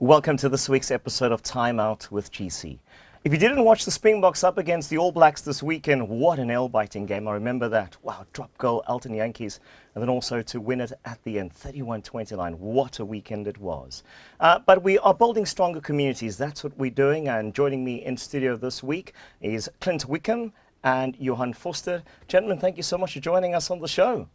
Welcome to this week's episode of Time Out with GC. If you didn't watch the Springboks up against the All Blacks this weekend, what an nail-biting game. I remember that. Wow, drop goal, Elton Yankees, and then also to win it at the end, 31-29. What a weekend it was. But we are building stronger communities. That's what we're doing. And joining me in studio this week is Clint Wicomb and Johann Foster. Gentlemen, thank you so much for joining us on the show.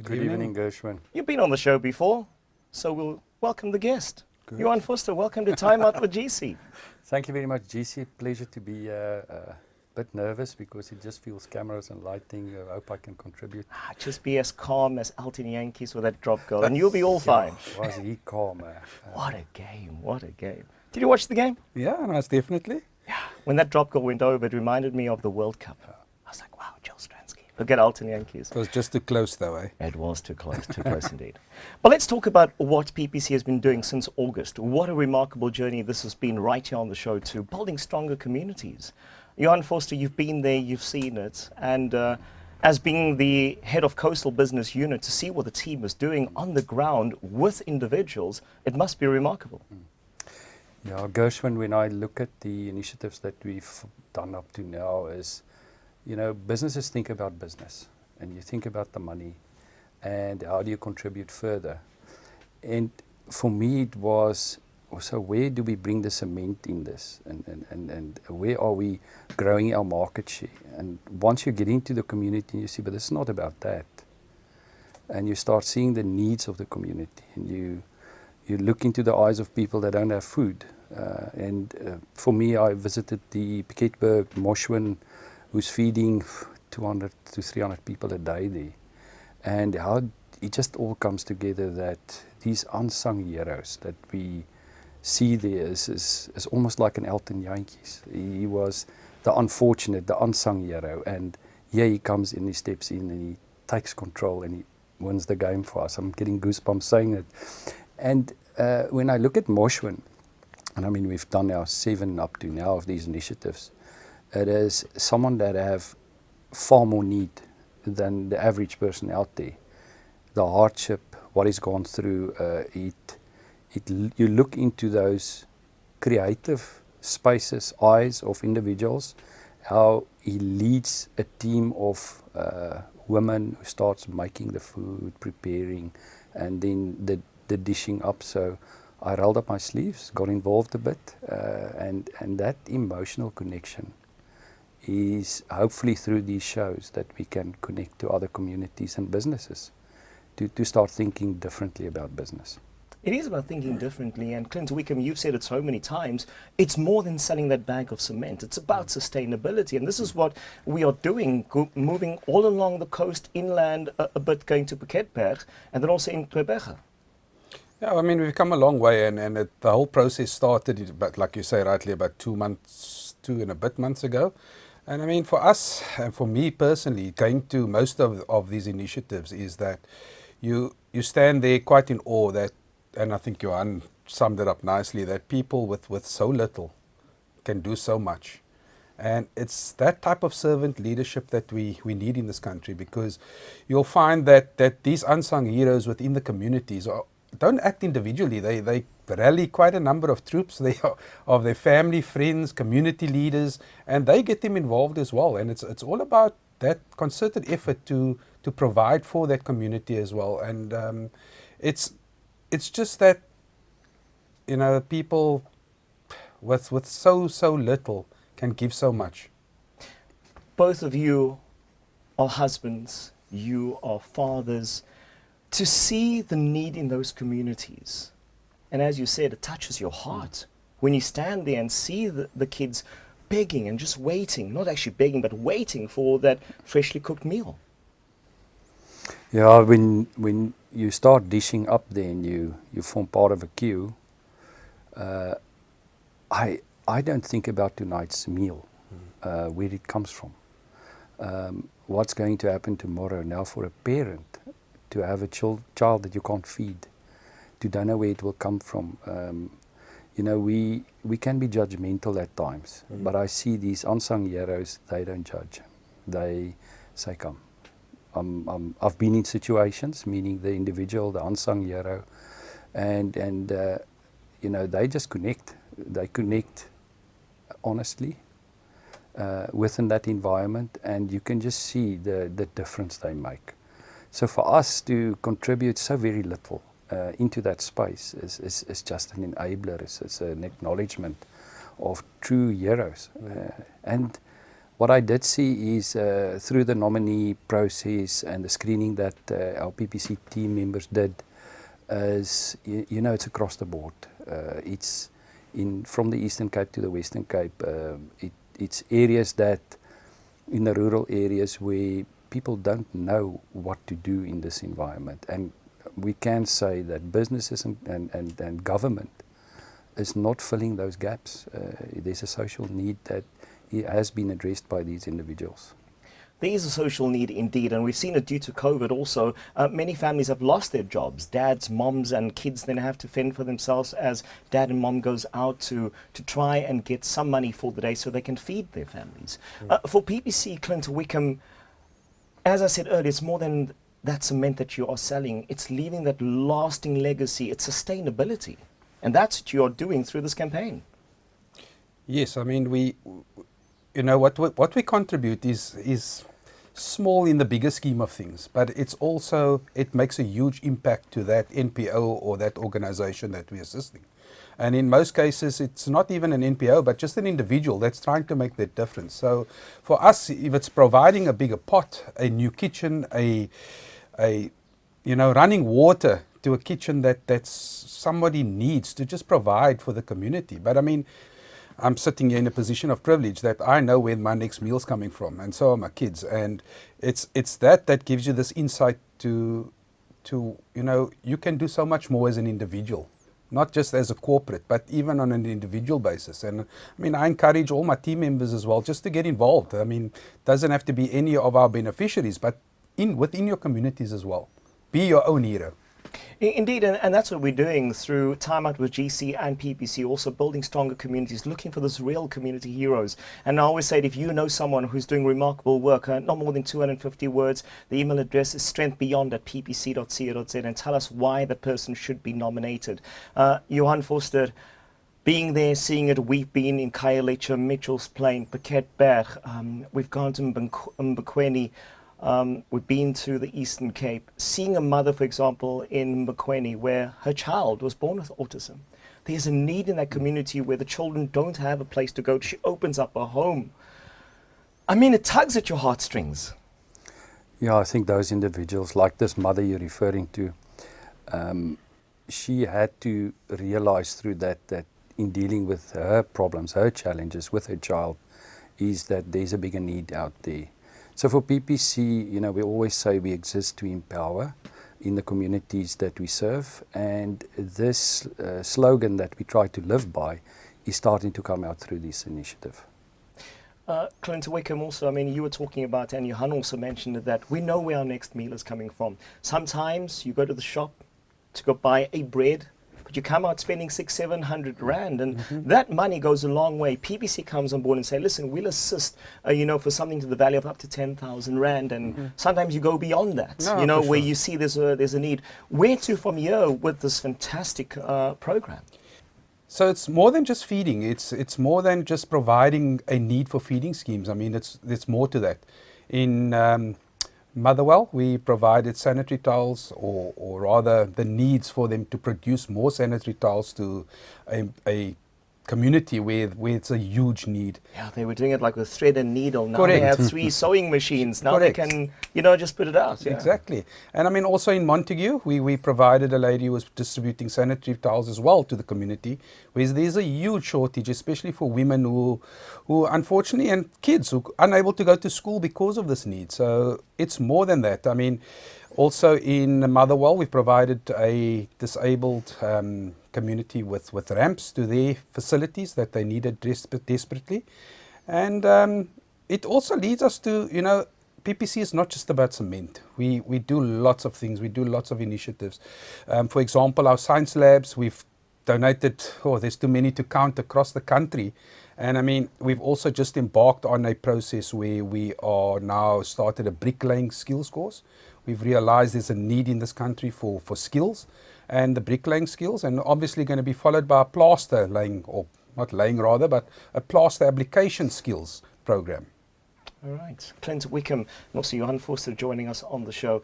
Good evening, Gershwin. You've been on the show before, so we'll welcome the guest. Johan Foster, welcome to Time Out with GC. Thank you very much, GC. Pleasure to be a bit nervous because it just feels cameras and lighting. I hope I can contribute. Just be as calm as Elton Yankees with that drop goal, and you'll be all fine. Was he calm? What a game, what a game. Did you watch the game? Yeah, most definitely. Yeah. When that drop goal went over, it reminded me of the World Cup. I was like, wow, Joel Stransky. Look at Elton Yankees. It was just too close though, eh? It was too close indeed. But let's talk about what PPC has been doing since August. What a remarkable journey this has been right here on the show to building stronger communities. Johan Foster, you've been there, you've seen it, and as being the head of Coastal Business Unit, to see what the team is doing on the ground with individuals, it must be remarkable. Yeah, Gershwin, when I look at the initiatives that we've done up to now is, you know, businesses think about business and you think about the money and how do you contribute further. And for me it was, so where do we bring the cement in this and where are we growing our market share? And once you get into the community you see, but it's not about that. And you start seeing the needs of the community and you look into the eyes of people that don't have food. For me, I visited the Piketberg Moshwin, who's feeding 200 to 300 people a day there. And how it just all comes together that these unsung heroes that we see there is almost like an Elton Yankees. He was the unfortunate, the unsung hero. And here he comes in, he steps in and he takes control and he wins the game for us. I'm getting goosebumps saying it. And when I look at Moshwin, and I mean we've done our 7 up to now of these initiatives, it is someone that have far more need than the average person out there. The hardship, what he's gone through, you look into those creative spaces, eyes of individuals, how he leads a team of women who starts making the food, preparing, and then the dishing up. So I rolled up my sleeves, got involved a bit, and that emotional connection is hopefully through these shows that we can connect to other communities and businesses to start thinking differently about business. It is about thinking differently, and Clint Wicomb, you've said it so many times, it's more than selling that bag of cement. It's about sustainability, and this is what we are doing, moving all along the coast, inland, a bit going to Piketberg, and then also in Quebec. Yeah, I mean, we've come a long way, and the whole process started, but like you say rightly, about 2 and a bit months ago. And I mean, for us, and for me personally, going to most of these initiatives is that you stand there quite in awe that, and I think Johan summed it up nicely, that people with so little can do so much. And it's that type of servant leadership that we need in this country, because you'll find that these unsung heroes within the communities don't act individually. They rally quite a number of troops. They are of their family, friends, community leaders, and they get them involved as well. And it's all about that concerted effort to provide for that community as well. And it's just that, you know, people with so little can give so much. Both of you are husbands, you are fathers. To see the need in those communities, and as you said, it touches your heart when you stand there and see the kids begging and just waiting, not actually begging, but waiting for that freshly cooked meal. Yeah, when you start dishing up there and you form part of a queue, I don't think about tonight's meal, where it comes from. What's going to happen tomorrow now for a parent to have a child that you can't feed, to don't know where it will come from. You know, we can be judgmental at times, but I see these unsung heroes, they don't judge. They say, come. I've been in situations, meaning the individual, the unsung hero, and you know, they just connect. They connect honestly within that environment, and you can just see the difference they make. So for us to contribute so very little into that space is just an enabler, it's an acknowledgement of true heroes. And what I did see is through the nominee process and the screening that our PPC team members did, is, you know, it's across the board. It's from the Eastern Cape to the Western Cape. It's areas that, in the rural areas where people don't know what to do in this environment. And we can say that businesses and government is not filling those gaps. There's a social need that has been addressed by these individuals. There is a social need indeed, and we've seen it due to COVID also. Many families have lost their jobs. Dads, moms and kids then have to fend for themselves as dad and mom goes out to try and get some money for the day so they can feed their families. For PPC, Clint Wicomb, as I said earlier, it's more than that cement that you are selling. It's leaving that lasting legacy. It's sustainability. And that's what you are doing through this campaign. Yes, I mean, you know, what we contribute is small in the bigger scheme of things, but it's also, it makes a huge impact to that NPO or that organization that we're assisting. And in most cases, it's not even an NPO, but just an individual that's trying to make that difference. So for us, if it's providing a bigger pot, a new kitchen, a you know, running water to a kitchen that somebody needs to just provide for the community. But I mean, I'm sitting here in a position of privilege that I know where my next meal's coming from, and so are my kids. And it's that gives you this insight to you know, you can do so much more as an individual, not just as a corporate, but even on an individual basis. And I mean, I encourage all my team members as well just to get involved. I mean, it doesn't have to be any of our beneficiaries, but within your communities as well. Be your own hero. Indeed, and that's what we're doing through Time Out with GC and PPC, also building stronger communities, looking for those real community heroes. And I always say that if you know someone who's doing remarkable work, not more than 250 words, the email address is strengthbeyond@ppc.co.za, and tell us why the person should be nominated. Johann Foster, being there, seeing it, we've been in Khayelitsha, Mitchell's Plain, Pakketberg, we've gone to Mbekweni. We've been to the Eastern Cape, seeing a mother, for example, in Mbekweni, where her child was born with autism. There's a need in that community where the children don't have a place to go. She opens up a home. I mean, it tugs at your heartstrings. Yeah, I think those individuals, like this mother you're referring to, she had to realize through that in dealing with her problems, her challenges with her child, is that there's a bigger need out there. So for PPC, you know, we always say we exist to empower in the communities that we serve, and this slogan that we try to live by is starting to come out through this initiative. Clint Wicomb also, I mean, you were talking about, and Johan also mentioned it, that we know where our next meal is coming from. Sometimes you go to the shop to go buy a bread, but you come out spending 600-700 rand, and that money goes a long way. PPC comes on board and say, listen, we'll assist, you know, for something to the value of up to 10,000 rand, and sometimes you go beyond that, No, you know, for where sure. you see there's a need. Where to from here with this fantastic program? So it's more than just feeding. It's more than just providing a need for feeding schemes. I mean, it's more to that. In Motherwell, we provided sanitary towels, or rather the needs for them to produce more sanitary towels to a community where it's a huge need. Yeah, they were doing it like with thread and needle. Now Correct. they have 3 sewing machines. Now Correct. they can, you know, just put it out. Yeah. Exactly. And I mean, also in Montague, we provided a lady who was distributing sanitary towels as well to the community, where there's a huge shortage, especially for women who unfortunately, and kids who are unable to go to school because of this need. So it's more than that. I mean, also in Motherwell, we provided a disabled community with ramps to their facilities that they needed desperately. And it also leads us to, you know, PPC is not just about cement. We do lots of things. We do lots of initiatives. For example, our science labs, we've donated, there's too many to count across the country. And I mean, we've also just embarked on a process where we are now started a bricklaying skills course, We've realized there's a need in this country for skills and the bricklaying skills, and obviously going to be followed by a plaster laying, or not laying rather, but a plaster application skills program. All right. Clint Wicomb and also Johann Foster joining us on the show.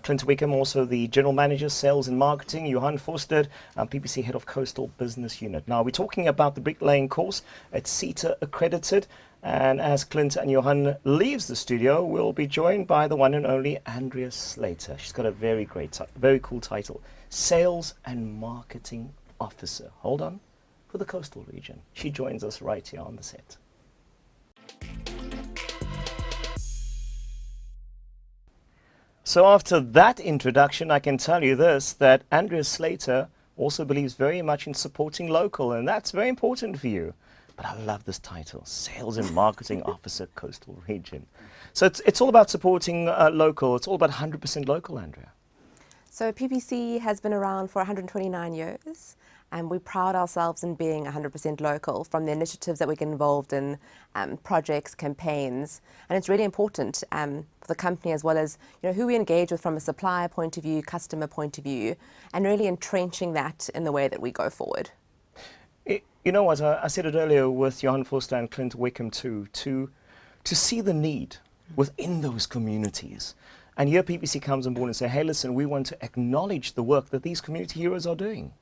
Clint Wicomb, also the General Manager, Sales and Marketing. Johan Foster, PPC Head of Coastal Business Unit. Now, we're talking about the bricklaying course. It's CETA accredited. And as Clint and Johan leaves the studio, we'll be joined by the one and only Andrea Slater. She's got a very cool title. Sales and Marketing Officer. Hold on. For the coastal region. She joins us right here on the set. So after that introduction, I can tell you this, that Andrea Slater also believes very much in supporting local, and that's very important for you. But I love this title, Sales and Marketing Officer, Coastal Region. So it's all about supporting local. It's all about 100% local, Andrea. So PPC has been around for 129 years. And we pride ourselves in being 100% local, from the initiatives that we get involved in, projects, campaigns. And it's really important for the company, as well as who we engage with from a supplier point of view, customer point of view, and really entrenching that in the way that we go forward. You know what, I said it earlier with Johan Foster and Clint Wicomb too, to see the need within those communities. And here PPC comes on board and say, hey, listen, we want to acknowledge the work that these community heroes are doing.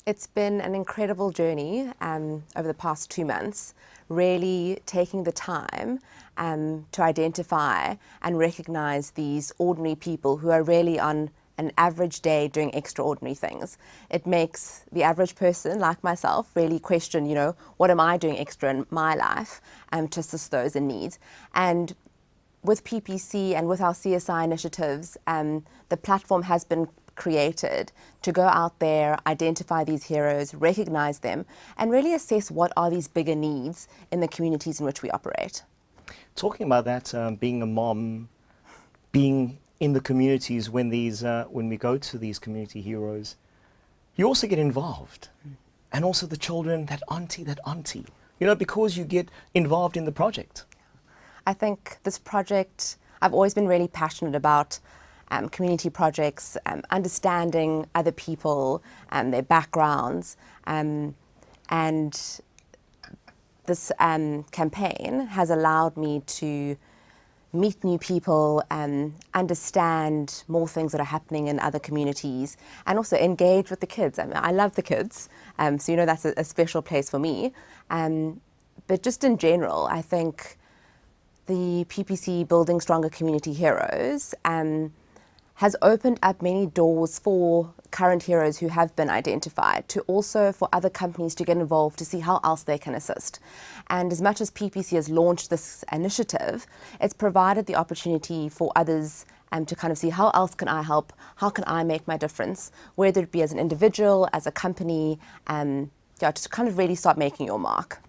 It's been an incredible journey over the past 2 months, really taking the time to identify and recognize these ordinary people who are really on an average day doing extraordinary things. It makes the average person like myself really question, what am I doing extra in my life to assist those in need? And with PPC and with our CSI initiatives, the platform has been created to go out there, identify these heroes, recognize them, and really assess what are these bigger needs in the communities in which we operate. Talking about that, being a mom, being in the communities when we go to these community heroes, you also get involved. And also the children, that auntie, because you get involved in the project. I think this project, I've always been really passionate about community projects, understanding other people and their backgrounds, and this campaign has allowed me to meet new people and understand more things that are happening in other communities, and also engage with the kids. I mean, I love the kids, so that's a special place for me. But just in general, I think the PPC Building Stronger Community Heroes has opened up many doors for current heroes who have been identified, to also for other companies to get involved to see how else they can assist. And as much as PPC has launched this initiative, it's provided the opportunity for others to kind of see how else can I help, how can I make my difference, whether it be as an individual, as a company, to kind of really start making your mark.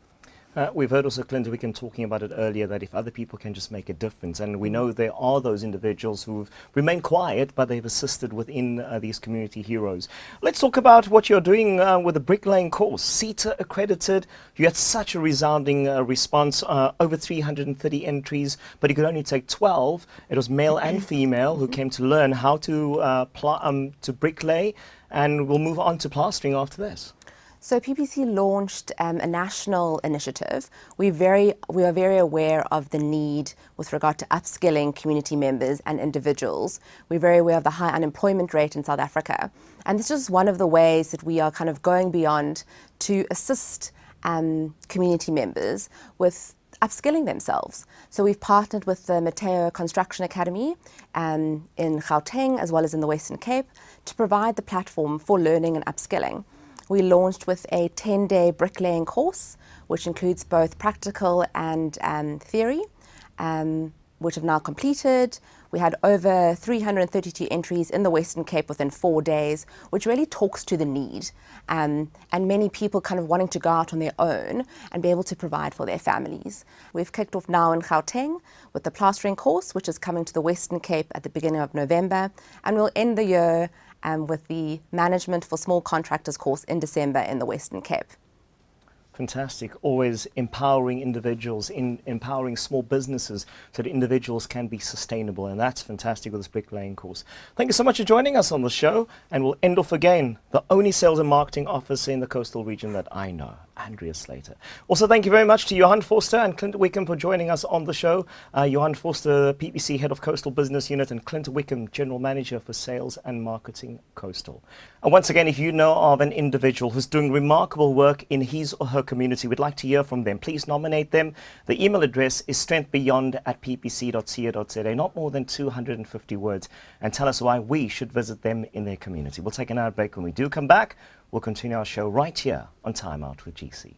We've heard also Clint Wicomb talking about it earlier, that if other people can just make a difference, and we know there are those individuals who've remained quiet, but they've assisted within these community heroes. Let's talk about what you're doing with the bricklaying course. CETA accredited, you had such a resounding response, over 330 entries, but you could only take 12. It was male and female who came to learn how to bricklay, and we'll move on to plastering after this. So PPC launched a national initiative. We are very aware of the need with regard to upskilling community members and individuals. We're very aware of the high unemployment rate in South Africa. And this is one of the ways that we are kind of going beyond to assist community members with upskilling themselves. So we've partnered with the Mateo Construction Academy in Gauteng, as well as in the Western Cape, to provide the platform for learning and upskilling. We launched with a 10-day bricklaying course, which includes both practical and theory, which have now completed. We had over 332 entries in the Western Cape within 4 days, which really talks to the need, and many people kind of wanting to go out on their own and be able to provide for their families. We've kicked off now in Gauteng with the plastering course, which is coming to the Western Cape at the beginning of November, and we'll end the year with the Management for Small Contractors course in December in the Western Cape. Fantastic. Always empowering individuals, empowering small businesses so that individuals can be sustainable. And that's fantastic with this bricklaying course. Thank you so much for joining us on the show. And we'll end off again, the only sales and marketing officer in the coastal region that I know, Andrea Slater. Also, thank you very much to Johan Foster and Clint Wicomb for joining us on the show. Johan Foster, PPC Head of Coastal Business Unit, and Clint Wicomb, General Manager for Sales and Marketing Coastal. And once again, if you know of an individual who's doing remarkable work in his or her community, we'd like to hear from them. Please nominate them. The email address is strengthbeyond@ppc.co.za, not more than 250 words, and tell us why we should visit them in their community. We'll take an hour break. When we do come back, we'll continue our show right here on Time Out with GC.